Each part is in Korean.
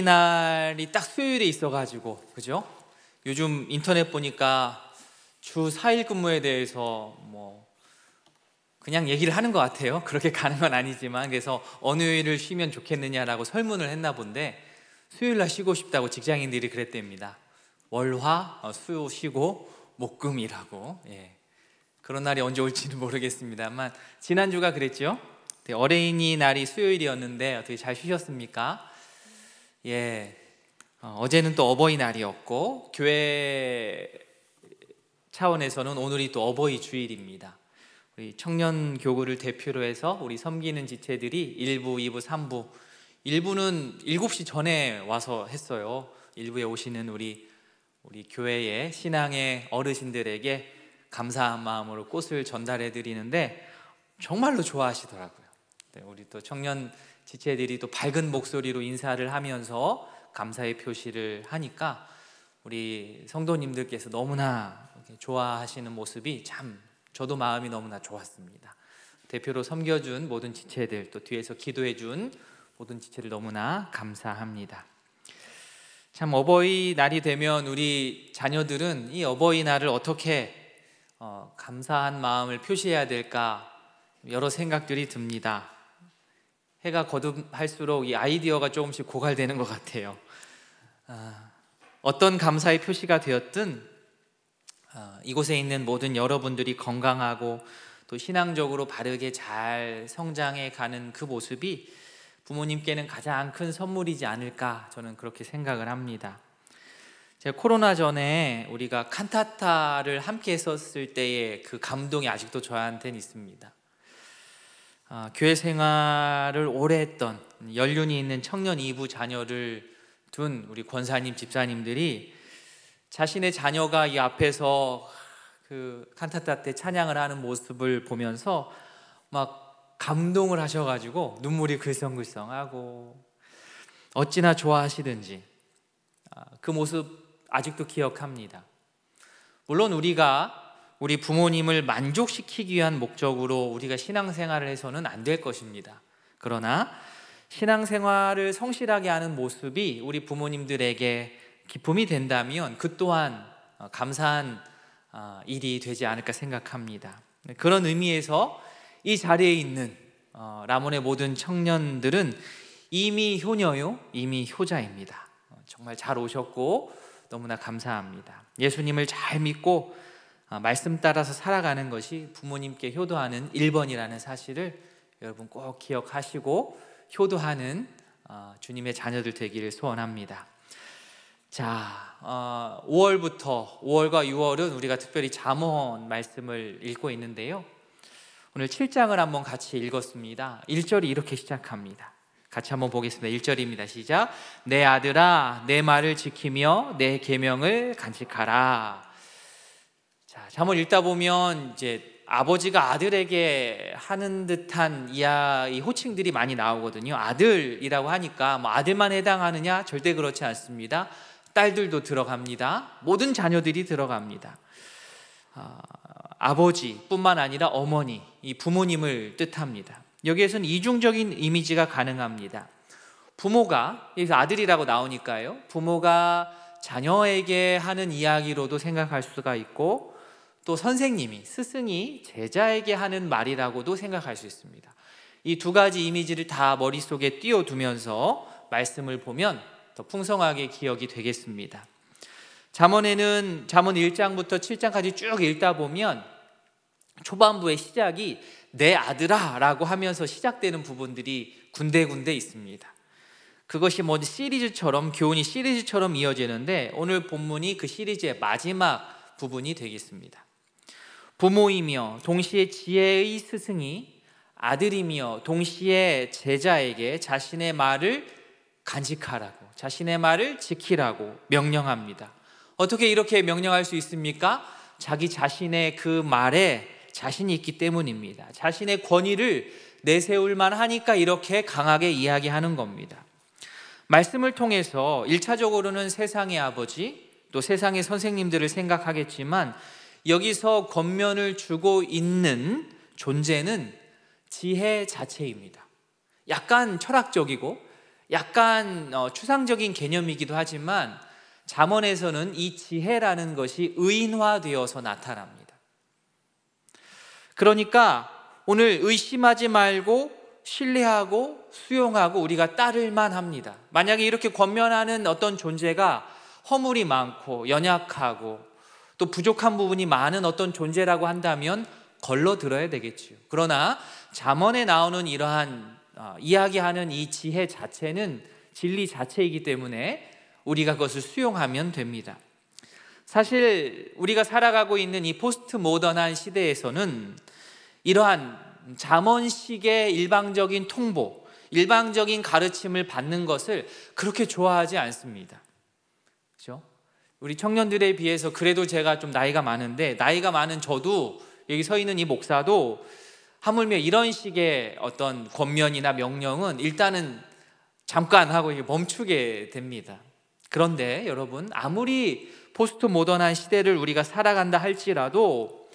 날이 딱 수요일에 있어가지고, 그죠? 요즘 인터넷 보니까 주 4일 근무에 대해서 그냥 얘기를 하는 것 같아요. 그렇게 가는 건 아니지만, 그래서 어느 요일을 쉬면 좋겠느냐라고 설문을 했나 본데, 수요일 날 쉬고 싶다고 직장인들이 그랬답니다. 월화 수 쉬고 목금이라고. 그런 날이 언제 올지는 모르겠습니다만 지난주가 그랬죠. 어린이날이 수요일이었는데 어떻게 잘 쉬셨습니까? 어제는 또 어버이날이었고, 교회 차원에서는 오늘이 또 어버이 주일입니다. 우리 청년 교구를 대표로 해서 우리 섬기는 지체들이 1부, 2부, 3부, 1부는 7시 전에 와서 했어요. 1부에 오시는 우리 교회의 신앙의 어르신들에게 감사한 마음으로 꽃을 전달해 드리는데 정말로 좋아하시더라고요. 우리 또 청년 지체들이 또 밝은 목소리로 인사를 하면서 감사의 표시를 하니까 우리 성도님들께서 너무나 좋아하시는 모습이 참 저도 마음이 너무나 좋았습니다. 대표로 섬겨준 모든 지체들, 또 뒤에서 기도해준 모든 지체들 너무나 감사합니다. 참 어버이날이 되면 우리 자녀들은 이 어버이날을 어떻게 감사한 마음을 표시해야 될까 여러 생각들이 듭니다. 해가 거듭할수록 이 아이디어가 조금씩 고갈되는 것 같아요. 어떤 감사의 표시가 되었든 이곳에 있는 모든 여러분들이 건강하고 또 신앙적으로 바르게 잘 성장해 가는 그 모습이 부모님께는 가장 큰 선물이지 않을까, 저는 그렇게 생각을 합니다. 제가 코로나 전에 우리가 칸타타를 함께 했었을 때의 그 감동이 아직도 저한테는 있습니다. 교회 생활을 오래 했던 연륜이 있는 청년 2부 자녀를 둔 우리 권사님, 집사님들이 자신의 자녀가 이 앞에서 그 칸타타 때 찬양을 하는 모습을 보면서 막 감동을 하셔가지고 눈물이 글썽글썽하고 어찌나 좋아하시든지 그 모습 아직도 기억합니다. 물론 우리 부모님을 만족시키기 위한 목적으로 우리가 신앙생활을 해서는 안 될 것입니다. 그러나 신앙생활을 성실하게 하는 모습이 우리 부모님들에게 기쁨이 된다면 그 또한 감사한 일이 되지 않을까 생각합니다. 그런 의미에서 이 자리에 있는 라몬의 모든 청년들은 이미 효녀요, 이미 효자입니다. 정말 잘 오셨고 너무나 감사합니다. 예수님을 잘 믿고 말씀 따라서 살아가는 것이 부모님께 효도하는 1번이라는 사실을 여러분 꼭 기억하시고 효도하는 주님의 자녀들 되기를 소원합니다. 자, 5월과 6월은 우리가 특별히 잠언 말씀을 읽고 있는데요, 오늘 7장을 한번 같이 읽었습니다. 1절이 이렇게 시작합니다. 같이 한번 보겠습니다. 1절입니다. 시작. 내 아들아, 내 말을 지키며 내 계명을 간직하라. 자, 잠언 읽다 보면 이제 아버지가 아들에게 하는 듯한 이야기, 호칭들이 많이 나오거든요. 아들이라고 하니까 아들만 해당하느냐? 절대 그렇지 않습니다. 딸들도 들어갑니다. 모든 자녀들이 들어갑니다. 아버지뿐만 아니라 어머니, 이 부모님을 뜻합니다. 여기에서는 이중적인 이미지가 가능합니다. 부모가, 여기서 아들이라고 나오니까요, 부모가 자녀에게 하는 이야기로도 생각할 수가 있고, 또 선생님이, 스승이 제자에게 하는 말이라고도 생각할 수 있습니다. 이 두 가지 이미지를 다 머릿속에 띄워두면서 말씀을 보면 더 풍성하게 기억이 되겠습니다. 잠언에는 잠언 1장부터 7장까지 쭉 읽다 보면 초반부의 시작이 내 아들아 라고 하면서 시작되는 부분들이 군데군데 있습니다. 그것이 시리즈처럼, 교훈이 시리즈처럼 이어지는데 오늘 본문이 그 시리즈의 마지막 부분이 되겠습니다. 부모이며 동시에 지혜의 스승이 아들이며 동시에 제자에게 자신의 말을 간직하라고, 자신의 말을 지키라고 명령합니다. 어떻게 이렇게 명령할 수 있습니까? 자기 자신의 그 말에 자신이 있기 때문입니다. 자신의 권위를 내세울 만하니까 이렇게 강하게 이야기하는 겁니다. 말씀을 통해서 1차적으로는 세상의 아버지, 또 세상의 선생님들을 생각하겠지만 여기서 권면을 주고 있는 존재는 지혜 자체입니다. 약간 철학적이고 약간 추상적인 개념이기도 하지만 잠언에서는 이 지혜라는 것이 의인화되어서 나타납니다. 그러니까 오늘 의심하지 말고 신뢰하고 수용하고 우리가 따를만 합니다. 만약에 이렇게 권면하는 어떤 존재가 허물이 많고 연약하고 또 부족한 부분이 많은 어떤 존재라고 한다면 걸러 들어야 되겠지요. 그러나 잠언에 나오는 이러한 이야기하는 이 지혜 자체는 진리 자체이기 때문에 우리가 그것을 수용하면 됩니다. 사실 우리가 살아가고 있는 이 포스트 모던한 시대에서는 이러한 잠언식의 일방적인 통보, 일방적인 가르침을 받는 것을 그렇게 좋아하지 않습니다. 그렇죠? 우리 청년들에 비해서 그래도 제가 좀 나이가 많은데, 나이가 많은 저도, 여기 서 있는 이 목사도 하물며 이런 식의 어떤 권면이나 명령은 일단은 잠깐 하고 멈추게 됩니다. 그런데 여러분, 아무리 포스트 모던한 시대를 우리가 살아간다 할지라도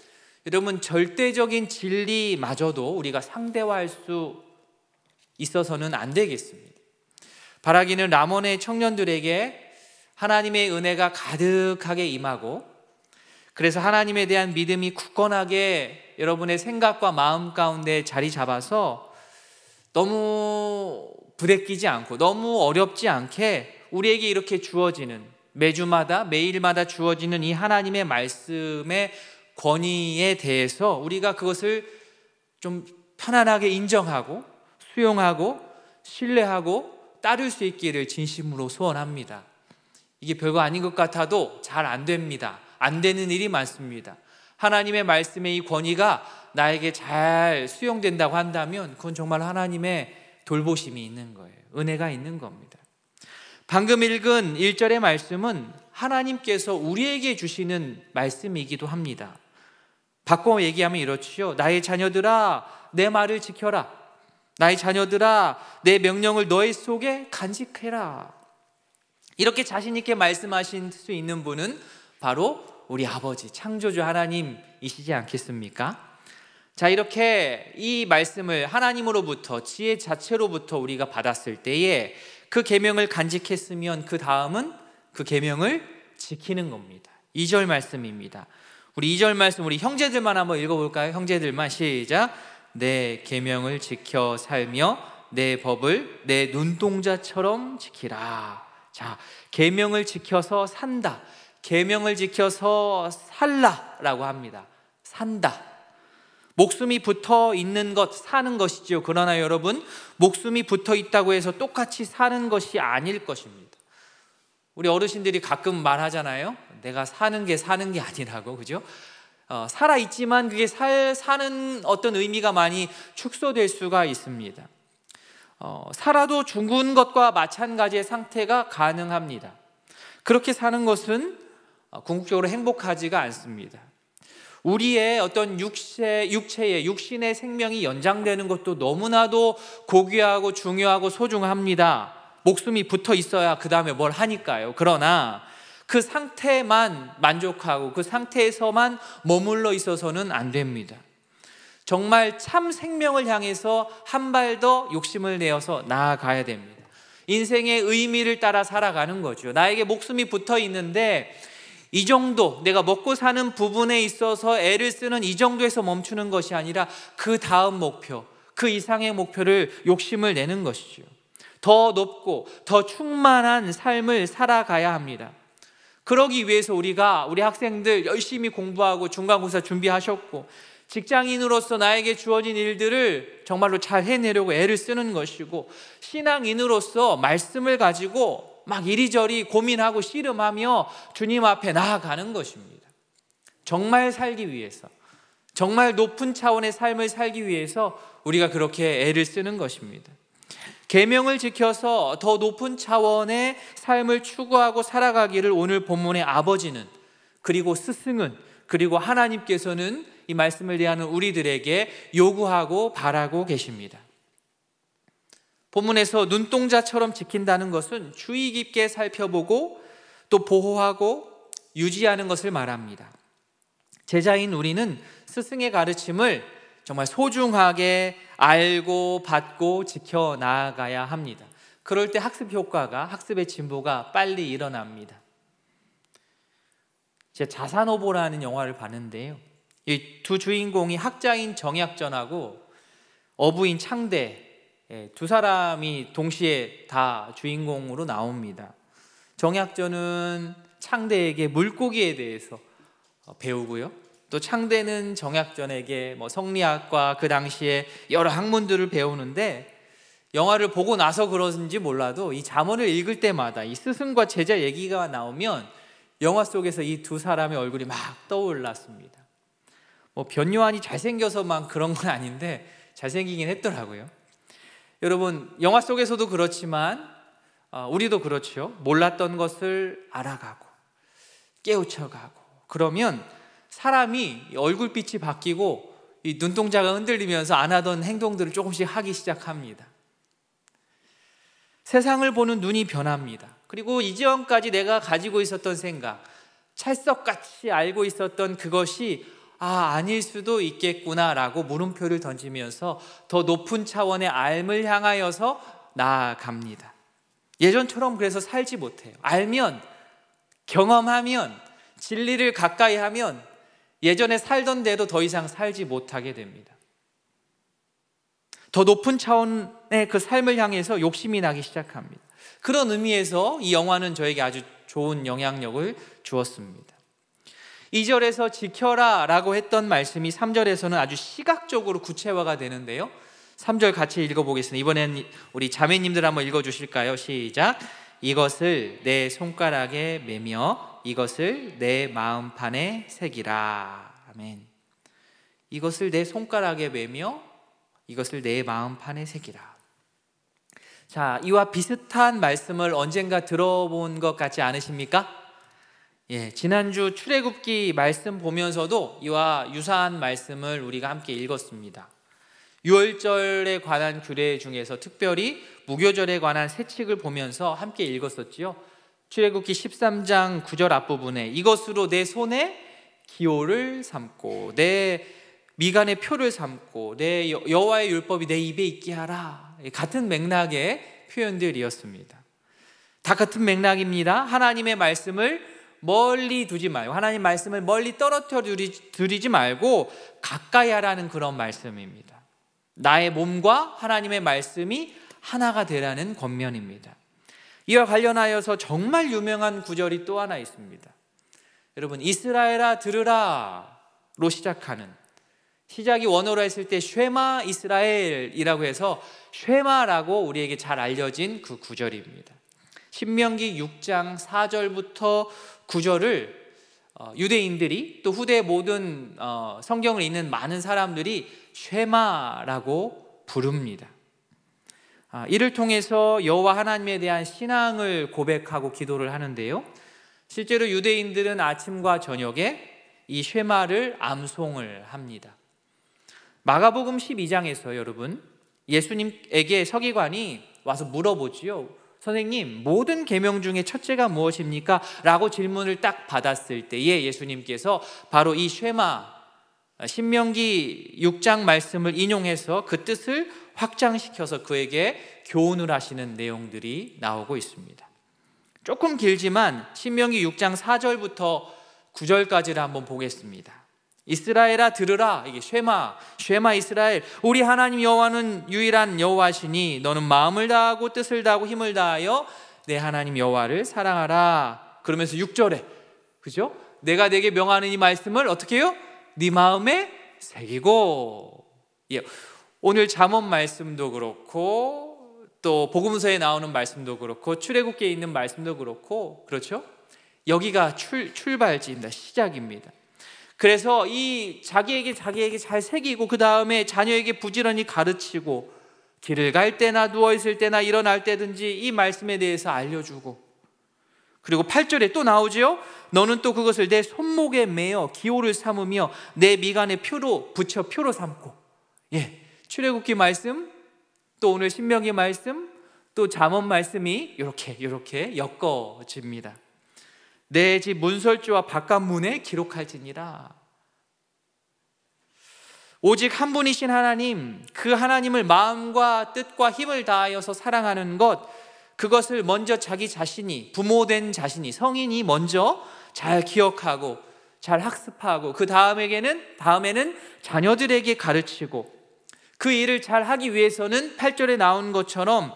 여러분, 절대적인 진리마저도 우리가 상대화할 수 있어서는 안 되겠습니다. 바라기는 라몬의 청년들에게 하나님의 은혜가 가득하게 임하고, 그래서 하나님에 대한 믿음이 굳건하게 여러분의 생각과 마음 가운데 자리 잡아서 너무 부대끼지 않고 너무 어렵지 않게 우리에게 이렇게 주어지는, 매주마다 매일마다 주어지는 이 하나님의 말씀의 권위에 대해서 우리가 그것을 좀 편안하게 인정하고 수용하고 신뢰하고 따를 수 있기를 진심으로 소원합니다. 이게 별거 아닌 것 같아도 잘 안 됩니다. 안 되는 일이 많습니다. 하나님의 말씀의 이 권위가 나에게 잘 수용된다고 한다면 그건 정말 하나님의 돌보심이 있는 거예요. 은혜가 있는 겁니다. 방금 읽은 1절의 말씀은 하나님께서 우리에게 주시는 말씀이기도 합니다. 바꿔 얘기하면 이렇지요. 나의 자녀들아, 내 말을 지켜라. 나의 자녀들아, 내 명령을 너의 속에 간직해라. 이렇게 자신 있게 말씀하실 수 있는 분은 바로 우리 아버지, 창조주 하나님이시지 않겠습니까? 자, 이렇게 이 말씀을 하나님으로부터, 지혜 자체로부터 우리가 받았을 때에 그 계명을 간직했으면 그 다음은 그 계명을 지키는 겁니다. 2절 말씀입니다. 우리 2절 말씀 우리 형제들만 한번 읽어볼까요? 형제들만 시작. 내 계명을 지켜 살며 내 법을 내 눈동자처럼 지키라. 자, 계명을 지켜서 산다, 계명을 지켜서 살라라고 합니다. 산다, 목숨이 붙어 있는 것, 사는 것이죠. 그러나 여러분, 목숨이 붙어 있다고 해서 똑같이 사는 것이 아닐 것입니다. 우리 어르신들이 가끔 말하잖아요. 내가 사는 게 아니라고, 그죠? 살아있지만 그게 사는 어떤 의미가 많이 축소될 수가 있습니다. 살아도 죽은 것과 마찬가지의 상태가 가능합니다. 그렇게 사는 것은 궁극적으로 행복하지가 않습니다. 우리의 어떤 육신의 생명이 연장되는 것도 너무나도 고귀하고 중요하고 소중합니다. 목숨이 붙어 있어야 그 다음에 뭘 하니까요. 그러나 그 상태만 만족하고 그 상태에서만 머물러 있어서는 안 됩니다. 정말 참 생명을 향해서 한 발 더 욕심을 내어서 나아가야 됩니다. 인생의 의미를 따라 살아가는 거죠. 나에게 목숨이 붙어 있는데 이 정도, 내가 먹고 사는 부분에 있어서 애를 쓰는 이 정도에서 멈추는 것이 아니라 그 다음 목표, 그 이상의 목표를 욕심을 내는 것이죠. 더 높고 더 충만한 삶을 살아가야 합니다. 그러기 위해서 우리 학생들 열심히 공부하고 중간고사 준비하셨고, 직장인으로서 나에게 주어진 일들을 정말로 잘 해내려고 애를 쓰는 것이고, 신앙인으로서 말씀을 가지고 막 이리저리 고민하고 씨름하며 주님 앞에 나아가는 것입니다. 정말 살기 위해서, 정말 높은 차원의 삶을 살기 위해서 우리가 그렇게 애를 쓰는 것입니다. 계명을 지켜서 더 높은 차원의 삶을 추구하고 살아가기를 오늘 본문의 아버지는, 그리고 스승은, 그리고 하나님께서는 이 말씀을 대하는 우리들에게 요구하고 바라고 계십니다. 본문에서 눈동자처럼 지킨다는 것은 주의 깊게 살펴보고 또 보호하고 유지하는 것을 말합니다. 제자인 우리는 스승의 가르침을 정말 소중하게 알고 받고 지켜나가야 합니다. 그럴 때 학습의 진보가 빨리 일어납니다. 제가 자산오보라는 영화를 봤는데요, 이 두 주인공이 학자인 정약전하고 어부인 창대, 두 사람이 동시에 다 주인공으로 나옵니다. 정약전은 창대에게 물고기에 대해서 배우고요, 또 창대는 정약전에게 성리학과 그 당시에 여러 학문들을 배우는데, 영화를 보고 나서 그런지 몰라도 이 잠언을 읽을 때마다 이 스승과 제자 얘기가 나오면 영화 속에서 이 두 사람의 얼굴이 막 떠올랐습니다. 변요한이 잘생겨서만 그런 건 아닌데 잘생기긴 했더라고요. 여러분, 영화 속에서도 그렇지만 우리도 그렇죠. 몰랐던 것을 알아가고 깨우쳐가고 그러면 사람이 얼굴빛이 바뀌고 이 눈동자가 흔들리면서 안 하던 행동들을 조금씩 하기 시작합니다. 세상을 보는 눈이 변합니다. 그리고 이전까지 내가 가지고 있었던 생각, 찰떡같이 알고 있었던 그것이 아닐 수도 있겠구나라고 물음표를 던지면서 더 높은 차원의 삶을 향하여서 나아갑니다. 예전처럼 그래서 살지 못해요. 알면, 경험하면, 진리를 가까이 하면 예전에 살던 대로 더 이상 살지 못하게 됩니다. 더 높은 차원의 그 삶을 향해서 욕심이 나기 시작합니다. 그런 의미에서 이 영화는 저에게 아주 좋은 영향력을 주었습니다. 2절에서 지켜라 라고 했던 말씀이 3절에서는 아주 시각적으로 구체화가 되는데요, 3절 같이 읽어보겠습니다. 이번엔 우리 자매님들 한번 읽어주실까요? 시작. 이것을 내 손가락에 매며 이것을 내 마음판에 새기라. 아멘. 이것을 내 손가락에 매며 이것을 내 마음판에 새기라. 자, 이와 비슷한 말씀을 언젠가 들어본 것 같지 않으십니까? 지난주 출애굽기 말씀 보면서도 이와 유사한 말씀을 우리가 함께 읽었습니다. 유월절에 관한 규례 중에서 특별히 무교절에 관한 세칙을 보면서 함께 읽었었지요. 출애굽기 13장 9절 앞부분에 이것으로 내 손에 기호를 삼고 내 미간에 표를 삼고 내 여호와의 율법이 내 입에 있게 하라. 같은 맥락의 표현들이었습니다. 다 같은 맥락입니다. 하나님의 말씀을 멀리 두지 말고, 하나님 말씀을 멀리 떨어뜨려 두지 말고 가까이 하라는 그런 말씀입니다. 나의 몸과 하나님의 말씀이 하나가 되라는 권면입니다. 이와 관련하여서 정말 유명한 구절이 또 하나 있습니다. 여러분, 이스라엘아 들으라로 시작하는, 시작이 원어로 했을 때 쉐마 이스라엘이라고 해서 쉐마라고 우리에게 잘 알려진 그 구절입니다. 신명기 6장 4절부터 9절을 유대인들이 또 후대 모든 성경을 읽는 많은 사람들이 쉐마라고 부릅니다. 이를 통해서 여호와 하나님에 대한 신앙을 고백하고 기도를 하는데요, 실제로 유대인들은 아침과 저녁에 이 쉐마를 암송을 합니다. 마가복음 12장에서 여러분, 예수님에게 서기관이 와서 물어보지요. 선생님, 모든 계명 중에 첫째가 무엇입니까? 라고 질문을 딱 받았을 때에 예수님께서 바로 이 쉐마, 신명기 6장 말씀을 인용해서 그 뜻을 확장시켜서 그에게 교훈을 하시는 내용들이 나오고 있습니다. 조금 길지만 신명기 6장 4절부터 9절까지를 한번 보겠습니다. 이스라엘아 들으라, 이게 쉐마 이스라엘, 우리 하나님 여호와는 유일한 여호와시니 너는 마음을 다하고 뜻을 다하고 힘을 다하여 내 하나님 여호와를 사랑하라. 그러면서 6절에, 그죠? 내가 내게 명하는 이 말씀을 어떻게 해요? 네 마음에 새기고. 오늘 잠언 말씀도 그렇고 또 복음서에 나오는 말씀도 그렇고 출애굽기에 있는 말씀도 그렇고, 그렇죠? 여기가 출발지입니다. 시작입니다. 그래서 이 자기에게 잘 새기고 그 다음에 자녀에게 부지런히 가르치고 길을 갈 때나 누워있을 때나 일어날 때든지 이 말씀에 대해서 알려주고, 그리고 8절에 또 나오죠. 너는 또 그것을 내 손목에 매어 기호를 삼으며 내 미간에 표로 붙여 표로 삼고. 출애굽기 말씀, 또 오늘 신명기 말씀, 또 잠언 말씀이 이렇게 엮어집니다. 내 집 문설주와 바깥문에 기록할지니라. 오직 한 분이신 하나님, 그 하나님을 마음과 뜻과 힘을 다하여서 사랑하는 것, 그것을 먼저 자기 자신이, 부모된 자신이, 성인이 먼저 잘 기억하고 잘 학습하고 그 다음에는 자녀들에게 가르치고, 그 일을 잘 하기 위해서는 8절에 나온 것처럼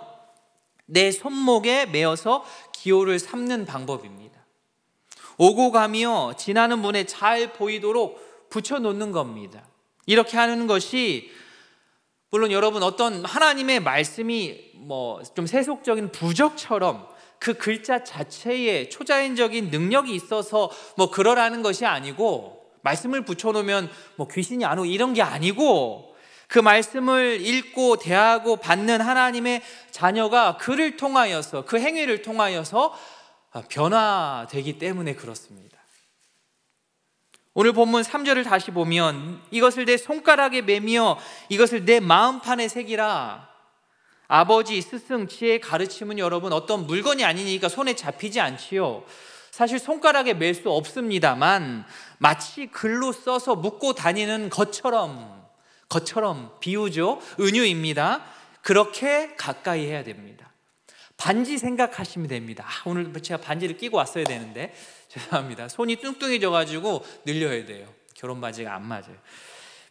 내 손목에 메어서 기호를 삼는 방법입니다. 오고 가며 지나는 문에 잘 보이도록 붙여놓는 겁니다. 이렇게 하는 것이, 물론 여러분 어떤 하나님의 말씀이 좀 세속적인 부적처럼 그 글자 자체에 초자연적인 능력이 있어서 그러라는 것이 아니고, 말씀을 붙여놓으면 귀신이 안 오고 이런 게 아니고, 그 말씀을 읽고 대하고 받는 하나님의 자녀가 그를 통하여서, 그 행위를 통하여서 변화되기 때문에 그렇습니다. 오늘 본문 3절을 다시 보면 이것을 내 손가락에 매며 이것을 내 마음판에 새기라. 아버지, 스승, 지혜의 가르침은 여러분 어떤 물건이 아니니까 손에 잡히지 않지요. 사실 손가락에 맬 수 없습니다만 마치 글로 써서 묶고 다니는 것처럼 비유죠. 은유입니다. 그렇게 가까이 해야 됩니다. 반지 생각하시면 됩니다. 오늘 제가 반지를 끼고 왔어야 되는데 죄송합니다. 손이 뚱뚱해져가지고 늘려야 돼요. 결혼 바지가 안 맞아요.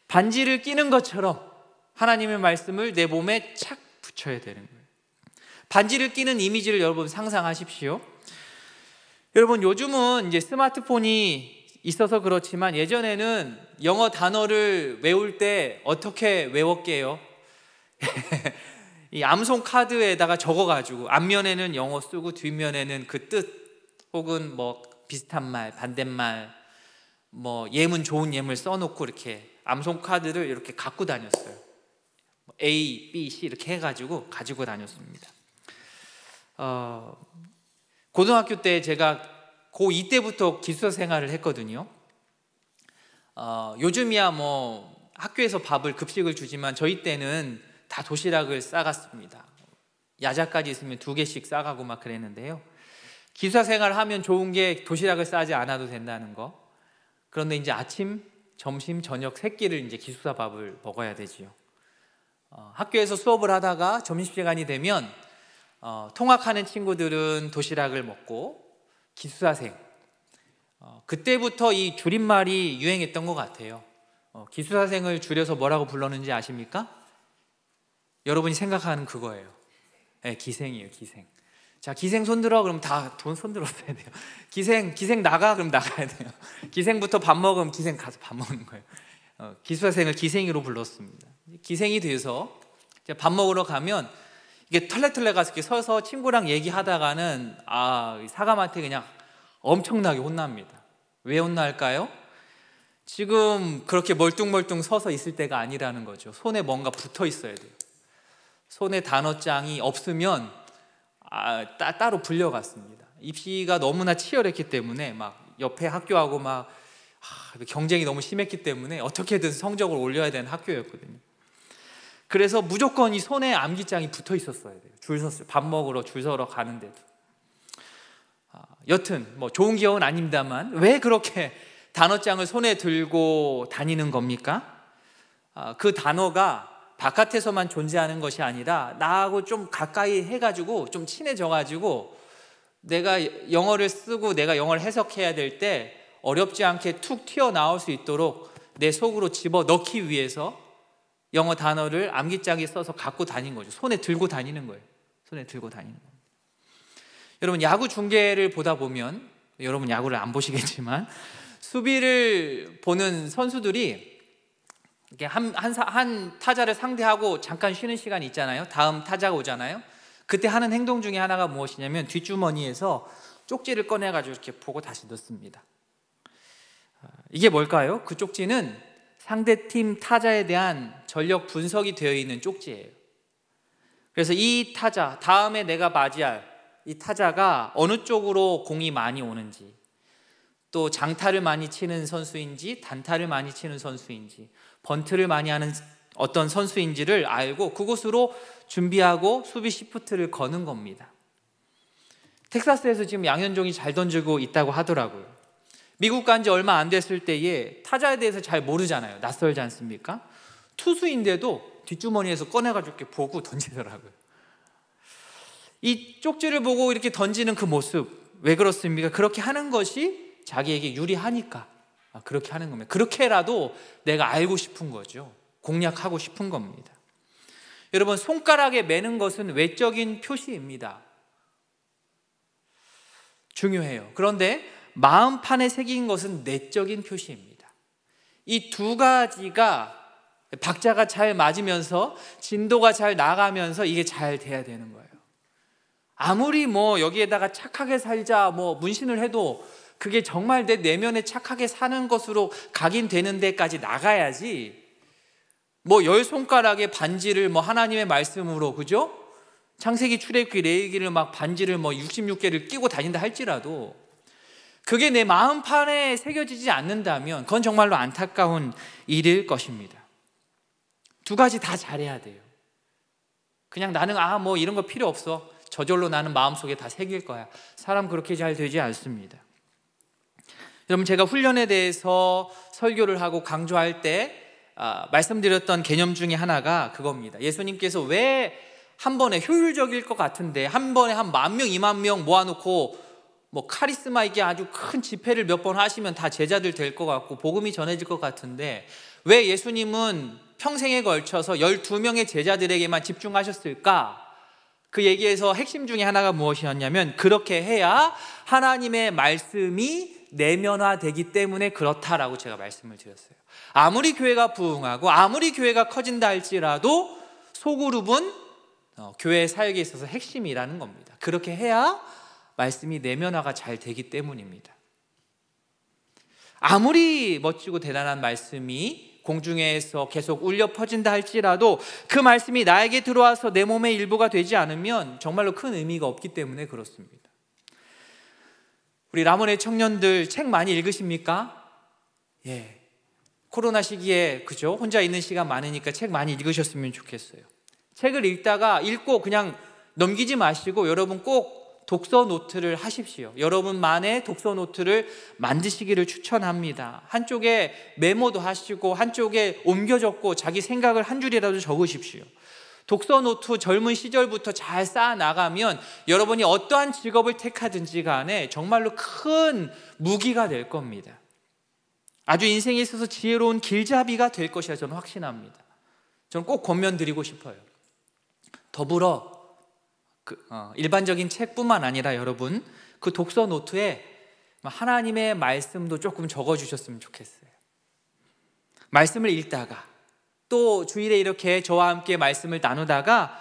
반지를 끼는 것처럼 하나님의 말씀을 내 몸에 착 붙여야 되는 거예요. 반지를 끼는 이미지를 여러분 상상하십시오. 여러분 요즘은 이제 스마트폰이 있어서 그렇지만 예전에는 영어 단어를 외울 때 어떻게 외웠게요? 이 암송 카드에다가 적어가지고 앞면에는 영어 쓰고 뒷면에는 그 뜻 혹은 비슷한 말, 반대말, 예문, 좋은 예문 써놓고 이렇게 암송 카드를 이렇게 갖고 다녔어요. A, B, C 이렇게 해가지고 가지고 다녔습니다. 고등학교 때 제가 고2 때부터 기숙사 생활을 했거든요. 요즘이야 학교에서 급식을 주지만 저희 때는 다 도시락을 싸갔습니다. 야자까지 있으면 2개씩 싸가고 막 그랬는데요. 기숙사 생활을 하면 좋은 게 도시락을 싸지 않아도 된다는 거. 그런데 이제 아침, 점심, 저녁 3끼를 이제 기숙사 밥을 먹어야 되지요. 학교에서 수업을 하다가 점심시간이 되면 통학하는 친구들은 도시락을 먹고 기숙사생, 그때부터 이 줄임말이 유행했던 것 같아요. 기숙사생을 줄여서 뭐라고 불렀는지 아십니까? 여러분이 생각하는 그거예요. 네, 기생이에요. 기생. 자, 기생 손들어. 그럼 다 돈 손들었어야 돼요. 기생 나가. 그럼 나가야 돼요. 기생부터 밥 먹으면 기생 가서 밥 먹는 거예요. 기숙사생을 기생이로 불렀습니다. 기생이 돼서 밥 먹으러 가면 이게 털레털레 가서 이렇게 서서 친구랑 얘기하다가는 사감한테 그냥 엄청나게 혼납니다. 왜 혼날까요? 지금 그렇게 멀뚱멀뚱 서서 있을 때가 아니라는 거죠. 손에 뭔가 붙어 있어야 돼요. 손에 단어장이 없으면 따로 불려갔습니다. 입시가 너무나 치열했기 때문에 옆에 학교하고 경쟁이 너무 심했기 때문에 어떻게든 성적을 올려야 되는 학교였거든요. 그래서 무조건 이 손에 암기장이 붙어 있었어야 돼요. 줄 섰어요. 밥 먹으러 줄 서러 가는데도. 여튼 좋은 기억은 아닙니다만 왜 그렇게 단어장을 손에 들고 다니는 겁니까? 그 단어가 바깥에서만 존재하는 것이 아니라 나하고 좀 가까이 해가지고 좀 친해져가지고 내가 영어를 쓰고 내가 영어를 해석해야 될 때 어렵지 않게 툭 튀어나올 수 있도록 내 속으로 집어넣기 위해서 영어 단어를 암기장에 써서 갖고 다닌 거죠. 손에 들고 다니는 거예요. 손에 들고 다니는 겁니다. 여러분 야구 중계를 보다 보면, 여러분 야구를 안 보시겠지만 수비를 보는 선수들이 이렇게 한 타자를 상대하고 잠깐 쉬는 시간이 있잖아요. 다음 타자가 오잖아요. 그때 하는 행동 중에 하나가 무엇이냐면 뒷주머니에서 쪽지를 꺼내가지고 이렇게 보고 다시 넣습니다. 이게 뭘까요? 그 쪽지는 상대팀 타자에 대한 전력 분석이 되어 있는 쪽지예요. 그래서 이 타자, 다음에 내가 맞이할 이 타자가 어느 쪽으로 공이 많이 오는지, 또 장타를 많이 치는 선수인지 단타를 많이 치는 선수인지 번트를 많이 하는 어떤 선수인지를 알고 그곳으로 준비하고 수비 시프트를 거는 겁니다. 텍사스에서 지금 양현종이 잘 던지고 있다고 하더라고요. 미국 간 지 얼마 안 됐을 때에 타자에 대해서 잘 모르잖아요. 낯설지 않습니까? 투수인데도 뒷주머니에서 꺼내가지고 이렇게 보고 던지더라고요. 이 쪽지를 보고 이렇게 던지는 그 모습, 왜 그렇습니까? 그렇게 하는 것이 자기에게 유리하니까 그렇게 하는 겁니다. 그렇게라도 내가 알고 싶은 거죠. 공략하고 싶은 겁니다. 여러분, 손가락에 매는 것은 외적인 표시입니다. 중요해요. 그런데 마음판에 새긴 것은 내적인 표시입니다. 이 두 가지가 박자가 잘 맞으면서 진도가 잘 나가면서 이게 잘 돼야 되는 거예요. 아무리 여기에다가 착하게 살자 문신을 해도 그게 정말 내 내면에 착하게 사는 것으로 각인되는 데까지 나가야지. 열 손가락에 반지를 하나님의 말씀으로, 그죠? 창세기, 출애굽기, 레위기를 반지를 66개를 끼고 다닌다 할지라도 그게 내 마음판에 새겨지지 않는다면 그건 정말로 안타까운 일일 것입니다. 두 가지 다 잘해야 돼요. 그냥 나는 이런 거 필요 없어, 저절로 나는 마음속에 다 새길 거야. 사람 그렇게 잘 되지 않습니다. 여러분, 제가 훈련에 대해서 설교를 하고 강조할 때 말씀드렸던 개념 중에 하나가 그겁니다. 예수님께서 왜 한 번에 효율적일 것 같은데 한 번에 한 10,000명, 20,000명 모아놓고 카리스마 있게 아주 큰 집회를 몇 번 하시면 다 제자들 될 것 같고 복음이 전해질 것 같은데 왜 예수님은 평생에 걸쳐서 12명의 제자들에게만 집중하셨을까? 그 얘기에서 핵심 중에 하나가 무엇이었냐면, 그렇게 해야 하나님의 말씀이 내면화되기 때문에 그렇다라고 제가 말씀을 드렸어요. 아무리 교회가 부흥하고 아무리 교회가 커진다 할지라도 소그룹은 교회 사역에 있어서 핵심이라는 겁니다. 그렇게 해야 말씀이 내면화가 잘 되기 때문입니다. 아무리 멋지고 대단한 말씀이 공중에서 계속 울려 퍼진다 할지라도 그 말씀이 나에게 들어와서 내 몸의 일부가 되지 않으면 정말로 큰 의미가 없기 때문에 그렇습니다. 우리 라모네 청년들 책 많이 읽으십니까? 예. 코로나 시기에, 그죠? 혼자 있는 시간 많으니까 책 많이 읽으셨으면 좋겠어요. 책을 읽고 그냥 넘기지 마시고 여러분 꼭 독서 노트를 하십시오. 여러분만의 독서 노트를 만드시기를 추천합니다. 한쪽에 메모도 하시고 한쪽에 옮겨 적고 자기 생각을 한 줄이라도 적으십시오. 독서 노트 젊은 시절부터 잘 쌓아 나가면 여러분이 어떠한 직업을 택하든지 간에 정말로 큰 무기가 될 겁니다. 아주 인생에 있어서 지혜로운 길잡이가 될 것이라 저는 확신합니다. 저는 꼭 권면드리고 싶어요. 더불어 일반적인 책뿐만 아니라 여러분 그 독서 노트에 하나님의 말씀도 조금 적어주셨으면 좋겠어요. 말씀을 읽다가 또 주일에 이렇게 저와 함께 말씀을 나누다가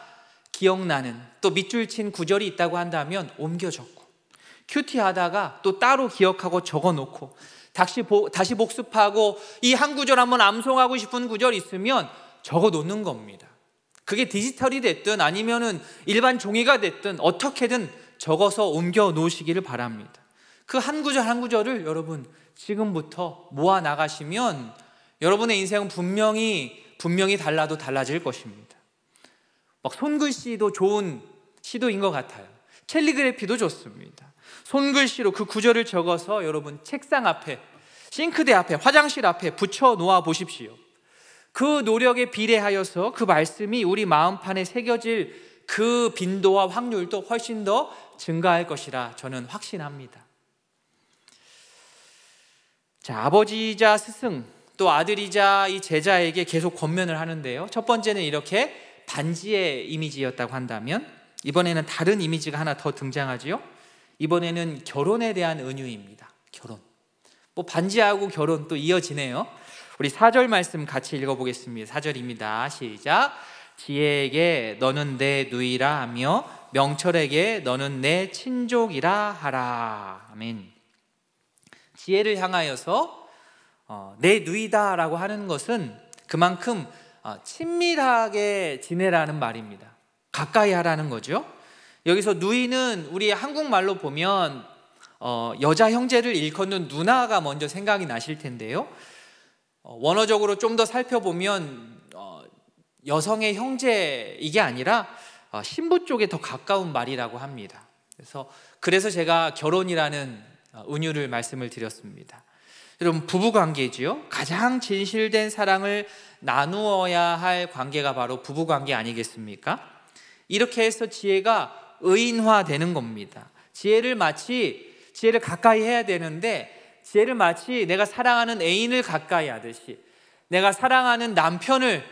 기억나는 또 밑줄 친 구절이 있다고 한다면 옮겨 적고, 큐티하다가 또 따로 기억하고 적어놓고 다시 복습하고 이 한 구절 한번 암송하고 싶은 구절 있으면 적어놓는 겁니다. 그게 디지털이 됐든 아니면은 일반 종이가 됐든 어떻게든 적어서 옮겨 놓으시기를 바랍니다. 그 한 구절 한 구절을 여러분 지금부터 모아 나가시면 여러분의 인생은 분명히 달라도 달라질 것입니다. 손글씨도 좋은 시도인 것 같아요. 캘리그래피도 좋습니다. 손글씨로 그 구절을 적어서 여러분 책상 앞에, 싱크대 앞에, 화장실 앞에 붙여 놓아 보십시오. 그 노력에 비례하여서 그 말씀이 우리 마음판에 새겨질 그 빈도와 확률도 훨씬 더 증가할 것이라 저는 확신합니다. 자, 아버지이자 스승 또 아들이자 이 제자에게 계속 권면을 하는데요. 첫 번째는 이렇게 반지의 이미지였다고 한다면 이번에는 다른 이미지가 하나 더 등장하지요. 이번에는 결혼에 대한 은유입니다. 결혼. 반지하고 결혼 또 이어지네요. 우리 4절 말씀 같이 읽어보겠습니다. 4절입니다. 시작. 지혜에게 너는 내 누이라 하며 명철에게 너는 내 친족이라 하라. 아멘. 지혜를 향하여서 내 누이다라고 하는 것은 그만큼 친밀하게 지내라는 말입니다. 가까이 하라는 거죠. 여기서 누이는 우리 한국말로 보면 여자 형제를 일컫는 누나가 먼저 생각이 나실 텐데요. 원어적으로 좀 더 살펴보면 여성의 형제 이게 아니라 신부 쪽에 더 가까운 말이라고 합니다. 그래서 제가 결혼이라는 은유를 말씀을 드렸습니다. 여러분, 부부관계지요. 가장 진실된 사랑을 나누어야 할 관계가 바로 부부관계 아니겠습니까? 이렇게 해서 지혜가 의인화되는 겁니다. 지혜를 가까이 해야 되는데, 지혜를 마치 내가 사랑하는 애인을 가까이 하듯이, 내가 사랑하는 남편을,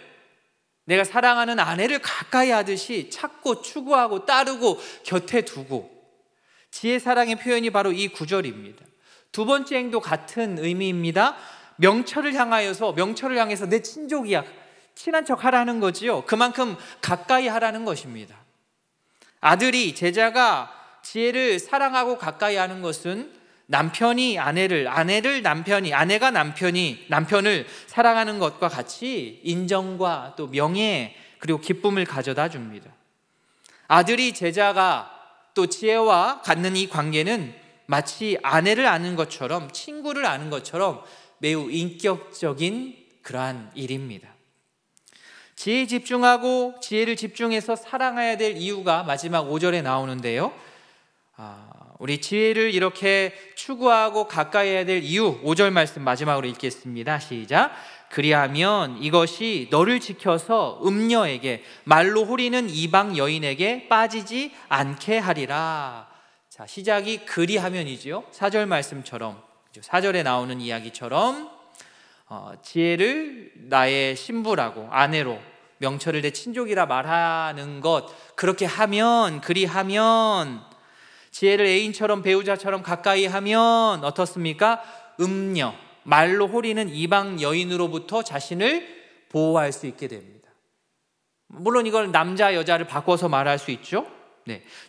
내가 사랑하는 아내를 가까이 하듯이 찾고 추구하고 따르고 곁에 두고, 지혜 사랑의 표현이 바로 이 구절입니다. 두 번째 행도 같은 의미입니다. 명철을 향해서 내 친족이야, 친한 척 하라는 거지요. 그만큼 가까이 하라는 것입니다. 제자가 지혜를 사랑하고 가까이 하는 것은 남편이 아내를, 아내가 남편을 사랑하는 것과 같이 인정과 또 명예 그리고 기쁨을 가져다 줍니다. 아들이 제자가 또 지혜와 갖는 이 관계는 마치 아내를 아는 것처럼, 친구를 아는 것처럼 매우 인격적인 그러한 일입니다. 지혜를 집중해서 사랑해야 될 이유가 마지막 5절에 나오는데요, 우리 지혜를 이렇게 추구하고 가까이 해야 될 이유, 5절 말씀 마지막으로 읽겠습니다. 시작. 그리하면 이것이 너를 지켜서 음녀에게, 말로 호리는 이방 여인에게 빠지지 않게 하리라. 자, 시작이 그리하면이지요. 4절 말씀처럼, 4절에 나오는 이야기처럼 지혜를 나의 신부라고, 아내로, 명철을 내 친족이라 말하는 것, 그리하면 지혜를 애인처럼, 배우자처럼 가까이 하면 어떻습니까? 음녀, 말로 호리는 이방 여인으로부터 자신을 보호할 수 있게 됩니다. 물론 이걸 남자 여자를 바꿔서 말할 수 있죠.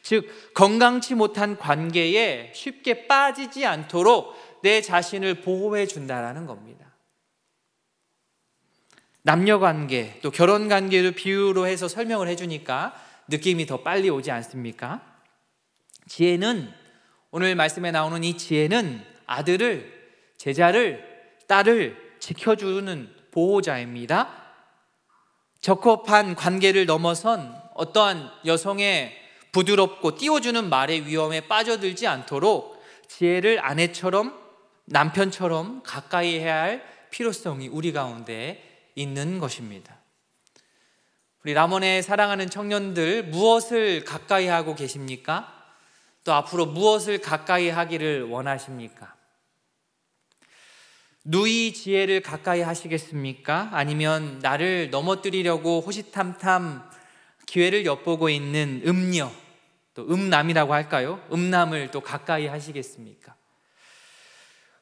즉 건강치 못한 관계에 쉽게 빠지지 않도록 내 자신을 보호해 준다라는 겁니다. 남녀관계, 또 결혼관계를 비유로 해서 설명을 해주니까 느낌이 더 빨리 오지 않습니까? 지혜는, 오늘 말씀에 나오는 이 지혜는 아들을, 제자를, 딸을 지켜주는 보호자입니다. 적합한 관계를 넘어선 어떠한 여성의 부드럽고 띄워주는 말의 위험에 빠져들지 않도록 지혜를 아내처럼, 남편처럼 가까이 해야 할 필요성이 우리 가운데 있는 것입니다. 우리 람원의 사랑하는 청년들, 무엇을 가까이 하고 계십니까? 또 앞으로 무엇을 가까이 하기를 원하십니까? 누이 지혜를 가까이 하시겠습니까? 아니면 나를 넘어뜨리려고 호시탐탐 기회를 엿보고 있는 음녀, 또 음남이라고 할까요? 음남을 또 가까이 하시겠습니까?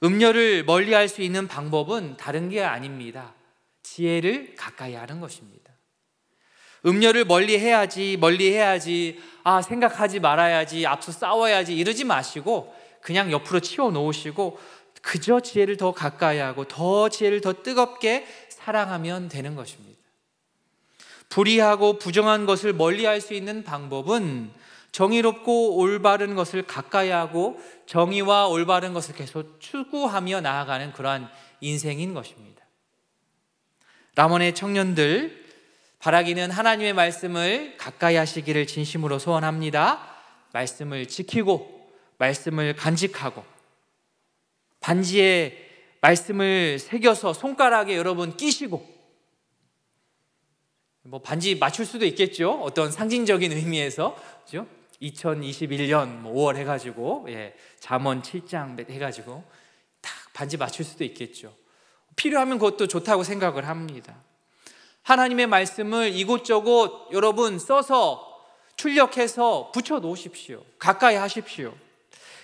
음녀를 멀리할 수 있는 방법은 다른 게 아닙니다. 지혜를 가까이 하는 것입니다. 음녀를 멀리해야지, 생각하지 말아야지, 앞서 싸워야지 이러지 마시고 그냥 옆으로 치워놓으시고 그저 지혜를 더 가까이 하고 더 지혜를 더 뜨겁게 사랑하면 되는 것입니다. 불의하고 부정한 것을 멀리할 수 있는 방법은 정의롭고 올바른 것을 가까이 하고 정의와 올바른 것을 계속 추구하며 나아가는 그러한 인생인 것입니다. 람원의 청년들, 바라기는 하나님의 말씀을 가까이 하시기를 진심으로 소원합니다. 말씀을 지키고 말씀을 간직하고 반지에 말씀을 새겨서 손가락에 여러분 끼시고, 반지 맞출 수도 있겠죠. 어떤 상징적인 의미에서, 그렇죠? 2021년 5월 해가지고 잠언 7장 해가지고 딱 반지 맞출 수도 있겠죠. 필요하면 그것도 좋다고 생각을 합니다. 하나님의 말씀을 이곳저곳 여러분 써서 출력해서 붙여 놓으십시오. 가까이 하십시오.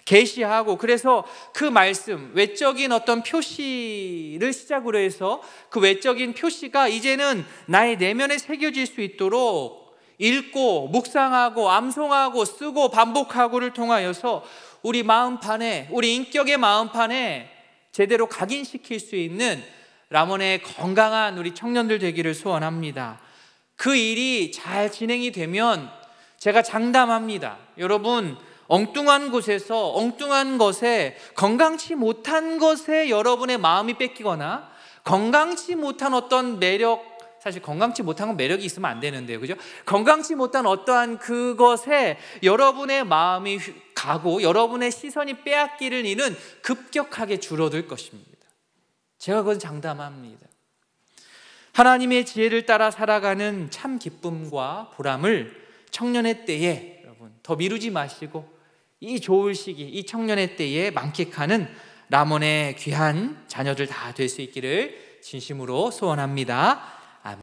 계시하고, 그래서 그 말씀, 외적인 어떤 표시를 시작으로 해서 그 외적인 표시가 이제는 나의 내면에 새겨질 수 있도록 읽고 묵상하고 암송하고 쓰고 반복하고를 통하여서 우리 마음판에, 우리 인격의 마음판에 제대로 각인시킬 수 있는 람원의 건강한 우리 청년들 되기를 소원합니다. 그 일이 잘 진행이 되면 제가 장담합니다. 여러분, 엉뚱한 곳에서, 엉뚱한 것에, 건강치 못한 것에 여러분의 마음이 뺏기거나 건강치 못한 어떤 매력, 사실 건강치 못한 건 매력이 있으면 안 되는데요, 그죠? 건강치 못한 어떠한 그것에 여러분의 마음이 가고 여러분의 시선이 빼앗기는 일은 급격하게 줄어들 것입니다. 제가 그건 장담합니다. 하나님의 지혜를 따라 살아가는 참 기쁨과 보람을 청년의 때에 여러분 더 미루지 마시고 이 좋을 시기, 이 청년의 때에 만끽하는 라몬의 귀한 자녀들 다 될 수 있기를 진심으로 소원합니다.